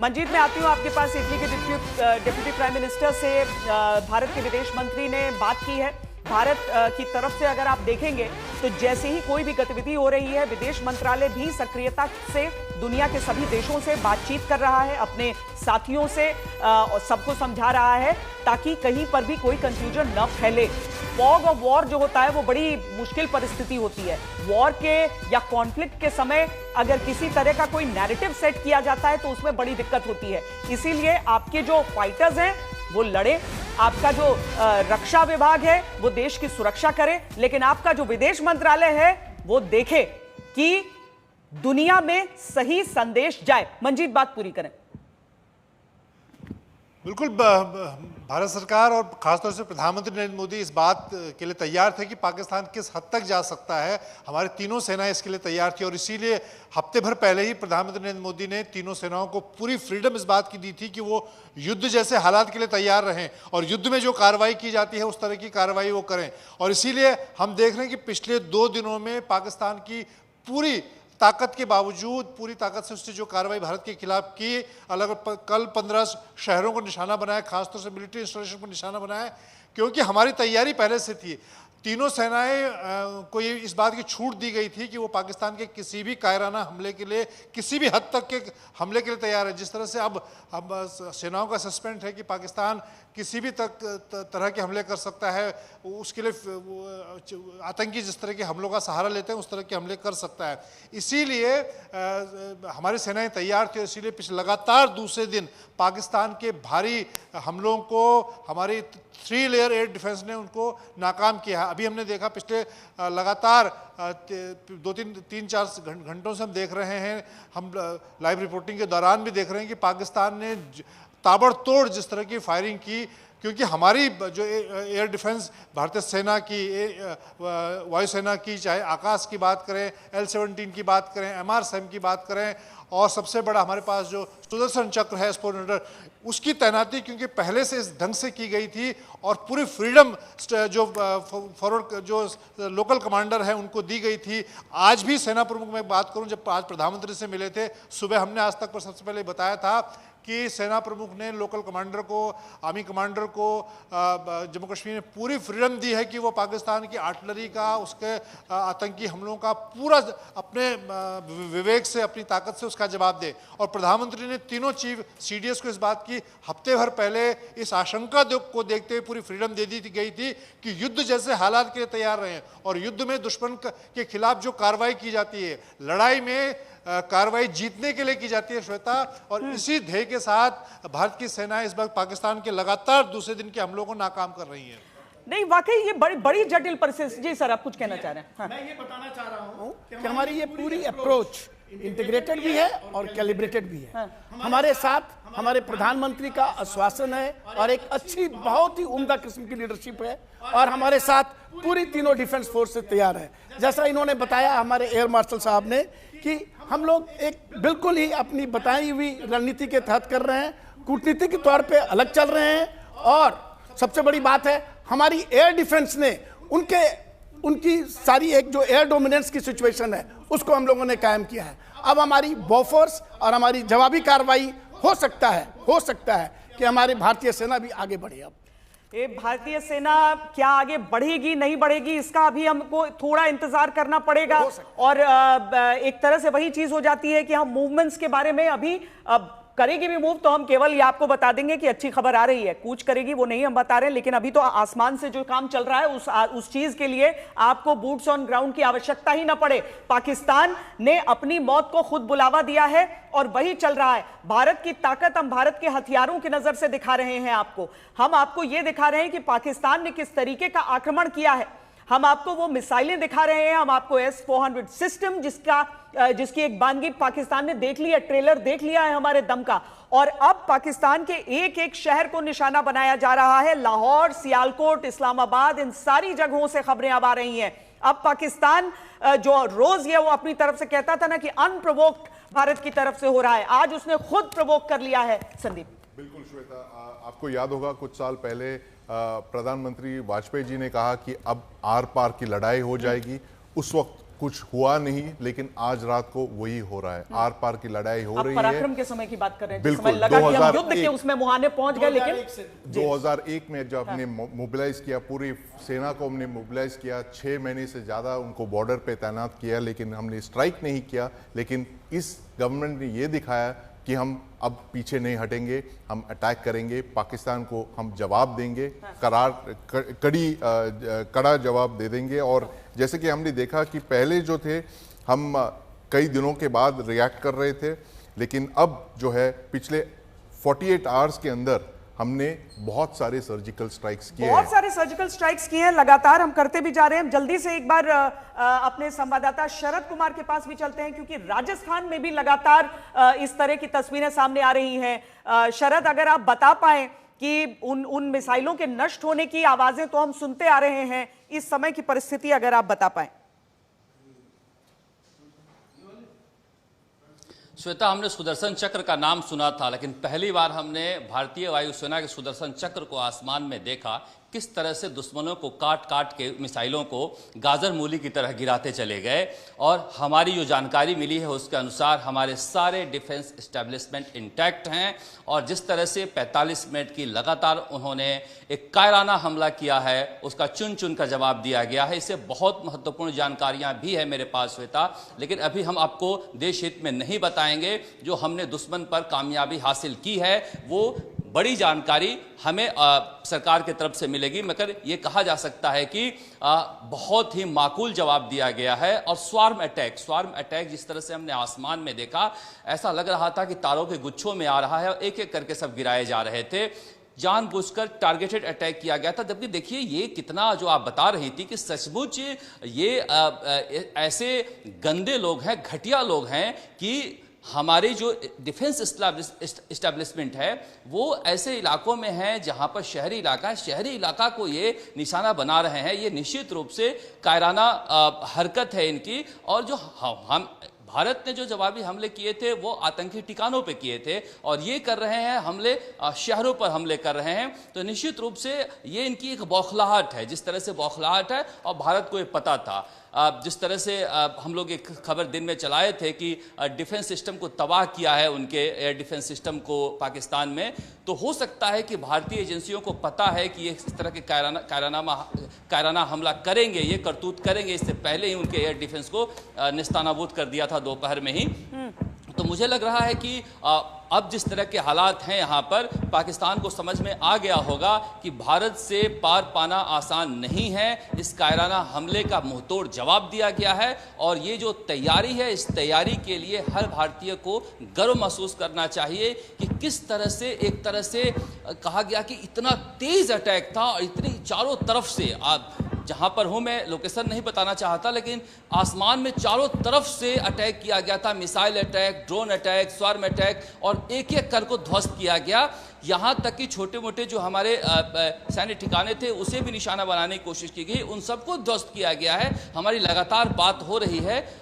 मंजीत, मैं आती हूँ आपके पास। इटली के डिप्टी प्राइम मिनिस्टर से भारत के विदेश मंत्री ने बात की है। भारत की तरफ से अगर आप देखेंगे तो जैसे ही कोई भी गतिविधि हो रही है, विदेश मंत्रालय भी सक्रियता से दुनिया के सभी देशों से बातचीत कर रहा है, अपने साथियों से सबको समझा रहा है ताकि कहीं पर भी कोई कंफ्यूजन न फैले। फॉग ऑफ वॉर जो होता है वो बड़ी मुश्किल परिस्थिति होती है। वॉर के या कॉन्फ्लिक्ट के समय अगर किसी तरह का कोई नैरेटिव सेट किया जाता है तो उसमें बड़ी दिक्कत होती है। इसीलिए आपके जो फाइटर्स हैं वो लड़े, आपका जो रक्षा विभाग है वो देश की सुरक्षा करे, लेकिन आपका जो विदेश मंत्रालय है वो देखे कि दुनिया में सही संदेश जाए। मंजीत, बात पूरी करें। बिल्कुल, भारत सरकार और खासतौर से प्रधानमंत्री नरेंद्र मोदी इस बात के लिए तैयार थे कि पाकिस्तान किस हद तक जा सकता है। हमारी तीनों सेनाएं इसके लिए तैयार थी और इसीलिए हफ्ते भर पहले ही प्रधानमंत्री नरेंद्र मोदी ने तीनों सेनाओं को पूरी फ्रीडम इस बात की दी थी कि वो युद्ध जैसे हालात के लिए तैयार रहें और युद्ध में जो कार्रवाई की जाती है उस तरह की कार्रवाई वो करें। और इसीलिए हम देख रहे हैं कि पिछले 2 दिनों में पाकिस्तान की पूरी ताकत के बावजूद, पूरी ताकत से उसने जो कार्रवाई भारत के खिलाफ की, कल 15 शहरों को निशाना बनाया, खासतौर से मिलिट्री इंस्टॉलेशन को निशाना बनाया, क्योंकि हमारी तैयारी पहले से थी। तीनों सेनाएं को ये इस बात की छूट दी गई थी कि वो पाकिस्तान के किसी भी कायराना हमले के लिए, किसी भी हद तक के हमले के लिए तैयार है। जिस तरह से अब सेनाओं का सस्पेंड है कि पाकिस्तान किसी भी तरह के हमले कर सकता है, उसके लिए आतंकी जिस तरह के हमलों का सहारा लेते हैं उस तरह के हमले कर सकता है। इसीलिए हमारी सेनाएं तैयार थी। इसीलिए पिछले लगातार दूसरे दिन पाकिस्तान के भारी हमलों को हमारी 3 लेयर एयर डिफेंस ने उनको नाकाम किया है। अभी हमने देखा पिछले लगातार 2-3-4 घंटों से हम देख रहे हैं, हम लाइव रिपोर्टिंग के दौरान भी देख रहे हैं कि पाकिस्तान ने ताबड़तोड़ जिस तरह की फायरिंग की, क्योंकि हमारी जो एयर डिफेंस भारतीय सेना की, वायुसेना की, चाहे आकाश की बात करें, L-17 की बात करें, MR-7 की बात करें, और सबसे बड़ा हमारे पास जो सुदर्शन चक्र है S-400, उसकी तैनाती क्योंकि पहले से इस ढंग से की गई थी और पूरी फ्रीडम जो फॉरवर्ड जो लोकल कमांडर है उनको दी गई थी। आज भी सेना प्रमुख में बात करूं, जब आज प्रधानमंत्री से मिले थे सुबह, हमने आज तक पर सबसे पहले बताया था कि सेना प्रमुख ने लोकल कमांडर को, आर्मी कमांडर को जम्मू कश्मीर में पूरी फ्रीडम दी है कि वो पाकिस्तान की आर्टिलरी का, उसके आतंकी हमलों का पूरा अपने विवेक से, अपनी ताकत से उसका जवाब दे। और प्रधानमंत्री ने तीनों चीफ CDS को इस बात की हफ्ते भर पहले इस आशंका को देखते हुए पूरी फ्रीडम दे दी गई थी कि युद्ध जैसे हालात के लिए तैयार रहें। और युद्ध में दुश्मन के खिलाफ जो कार्रवाई की जाती है, लड़ाई में कार्रवाई जीतने के लिए की जाती है, श्वेता। और इसी ध्येय के साथ भारत की सेना इस वक्त पाकिस्तान के लगातार दूसरे दिन के हमलों को नाकाम कर रही है। नहीं, वाकई ये बड़ी जटिल परिस्थिति। जी सर, आप कुछ कहना चाह रहे हैं? हाँ। मैं ये बताना चाह रहा हूँ कि हमारी ये पूरी अप्रोच इंटीग्रेटेड भी है और कैलिब्रेटेड भी है। हाँ। हमारे साथ हमारे प्रधानमंत्री का आश्वासन है और एक अच्छी, बहुत ही उम्दा किस्म की लीडरशिप है, और हमारे साथ पूरी तीनों डिफेंस फोर्स से तैयार है। जैसा इन्होंने बताया हमारे एयर मार्शल साहब ने कि हम लोग एक बिल्कुल ही अपनी बताई हुई रणनीति के तहत कर रहे हैं, कूटनीति के तौर पे अलग चल रहे हैं। और सबसे बड़ी बात है, हमारी एयर डिफेंस ने उनकी सारी एक जो एयर डोमिनेंस की सिचुएशन है उसको हम लोगों ने कायम किया है। अब हमारी बॉफोर्स और हमारी जवाबी कार्रवाई हो सकता है कि हमारी भारतीय सेना भी आगे बढ़े। अब ये भारतीय सेना क्या आगे बढ़ेगी नहीं बढ़ेगी, इसका अभी हमको थोड़ा इंतजार करना पड़ेगा। और एक तरह से वही चीज हो जाती है कि हम मूवमेंट्स के बारे में अभी करेगी भी मूव तो हम केवल ये आपको बता देंगे कि अच्छी खबर आ रही है, कूच करेगी वो नहीं हम बता रहे हैं। लेकिन अभी तो आसमान से जो काम चल रहा है उस चीज के लिए आपको बूट्स ऑन ग्राउंड की आवश्यकता ही ना पड़े। पाकिस्तान ने अपनी मौत को खुद बुलावा दिया है और वही चल रहा है। भारत की ताकत हम भारत के हथियारों की नजर से दिखा रहे हैं आपको। हम आपको यह दिखा रहे हैं कि पाकिस्तान ने किस तरीके का आक्रमण किया है। हम आपको वो मिसाइलें दिखा रहे हैं, हम आपको S-400 सिस्टम जिसकी एक बानगी पाकिस्तान ने देख लिया, ट्रेलर देख लिया है हमारे दम का। और अब पाकिस्तान के एक एक शहर को निशाना बनाया जा रहा है। लाहौर, सियालकोट, इस्लामाबाद, इन सारी जगहों से खबरें अब आ रही हैं। अब पाकिस्तान जो रोज ये वो अपनी तरफ से कहता था ना कि अनप्रोवोक्ड भारत की तरफ से हो रहा है, आज उसने खुद प्रोवोक कर लिया है। संदीप। बिल्कुल श्वेता, आपको याद होगा कुछ साल पहले प्रधानमंत्री वाजपेयी जी ने कहा कि अब आर पार की लड़ाई हो जाएगी। उस वक्त कुछ हुआ नहीं, लेकिन आज रात को वही हो रहा है। आर पार की लड़ाई हो रही है। पराक्रम के समय की बात कर रहे हैं, बिल्कुल। समय लगा कि हम युद्ध के उसमें मुहाने पहुंच गए, लेकिन 2001 में जब हमने मोबिलाइज किया, पूरी सेना को हमने मोबिलाइज किया, 6 महीने से ज़्यादा उनको बॉर्डर पे तैनात किया, लेकिन हमने स्ट्राइक नहीं किया। लेकिन इस गवर्नमेंट ने ये दिखाया कि हम अब पीछे नहीं हटेंगे, हम अटैक करेंगे, पाकिस्तान को हम जवाब देंगे, कड़ा जवाब दे देंगे। और जैसे कि हमने देखा कि पहले जो थे हम कई दिनों के बाद रिएक्ट कर रहे थे, लेकिन अब जो है पिछले 48 आवर्स के अंदर हमने बहुत सारे सर्जिकल स्ट्राइक्स किए हैं। बहुत सारे सर्जिकल स्ट्राइक्स किए हैं, लगातार हम करते भी जा रहे हैं। जल्दी से एक बार अपने संवाददाता शरद कुमार के पास भी चलते हैं, क्योंकि राजस्थान में भी लगातार इस तरह की तस्वीरें सामने आ रही हैं। शरद, अगर आप बता पाएं कि उन मिसाइलों के नष्ट होने की आवाजें तो हम सुनते आ रहे हैं, इस समय की परिस्थिति अगर आप बता पाएं। श्वेता, हमने सुदर्शन चक्र का नाम सुना था, लेकिन पहली बार हमने भारतीय वायुसेना के सुदर्शन चक्र को आसमान में देखा। किस तरह से दुश्मनों को काट काट के मिसाइलों को गाजर मूली की तरह गिराते चले गए। और हमारी जो जानकारी मिली है उसके अनुसार हमारे सारे डिफेंस एस्टेब्लिशमेंट इंटैक्ट हैं। और जिस तरह से 45 मिनट की लगातार उन्होंने एक कायराना हमला किया है, उसका चुन चुन का जवाब दिया गया है। इससे बहुत महत्वपूर्ण जानकारियां भी है मेरे पास श्वेता, लेकिन अभी हम आपको देश हित में नहीं बताएंगे। जो हमने दुश्मन पर कामयाबी हासिल की है वो बड़ी जानकारी हमें सरकार की तरफ से मिलेगी, मगर ये कहा जा सकता है कि बहुत ही माकूल जवाब दिया गया है। और स्वार्म अटैक जिस तरह से हमने आसमान में देखा, ऐसा लग रहा था कि तारों के गुच्छों में आ रहा है और एक एक करके सब गिराए जा रहे थे। जानबूझकर टारगेटेड अटैक किया गया था। जबकि देखिए ये कितना, जो आप बता रही थी कि सचमुच ये ऐसे गंदे लोग हैं, घटिया लोग हैं कि हमारे जो डिफेंस एस्टेब्लिशमेंट है वो ऐसे इलाकों में है जहां पर शहरी इलाका को ये निशाना बना रहे हैं। ये निश्चित रूप से कायराना हरकत है इनकी। और जो हम भारत ने जो जवाबी हमले किए थे वो आतंकी ठिकानों पे किए थे, और ये कर रहे हैं हमले, शहरों पर हमले कर रहे हैं। तो निश्चित रूप से ये इनकी एक बौखलाहट है, जिस तरह से बौखलाहट है। और भारत को ये पता था, जिस तरह से हम लोग एक खबर दिन में चलाए थे कि डिफेंस सिस्टम को तबाह किया है उनके एयर डिफेंस सिस्टम को पाकिस्तान में। तो हो सकता है कि भारतीय एजेंसियों को पता है कि ये इस तरह के कायराना हमला करेंगे, ये करतूत करेंगे। इससे पहले ही उनके एयर डिफेंस को निस्तानाबूद कर दिया था दोपहर में ही। तो मुझे लग रहा है कि अब जिस तरह के हालात हैं यहाँ पर, पाकिस्तान को समझ में आ गया होगा कि भारत से पार पाना आसान नहीं है। इस कायराना हमले का मुंहतोड़ जवाब दिया गया है। और ये जो तैयारी है, इस तैयारी के लिए हर भारतीय को गर्व महसूस करना चाहिए कि किस तरह से, एक तरह से कहा गया कि इतना तेज अटैक था और इतनी चारों तरफ से, जहां पर हूं मैं लोकेशन नहीं बताना चाहता, लेकिन आसमान में चारों तरफ से अटैक किया गया था। Missile attack, drone attack, swarm attack, और एक एक कर को ध्वस्त किया गया। यहाँ तक कि छोटे मोटे जो हमारे सैन्य ठिकाने थे उसे भी निशाना बनाने की कोशिश की गई, उन सबको ध्वस्त किया गया है। हमारी लगातार बात हो रही है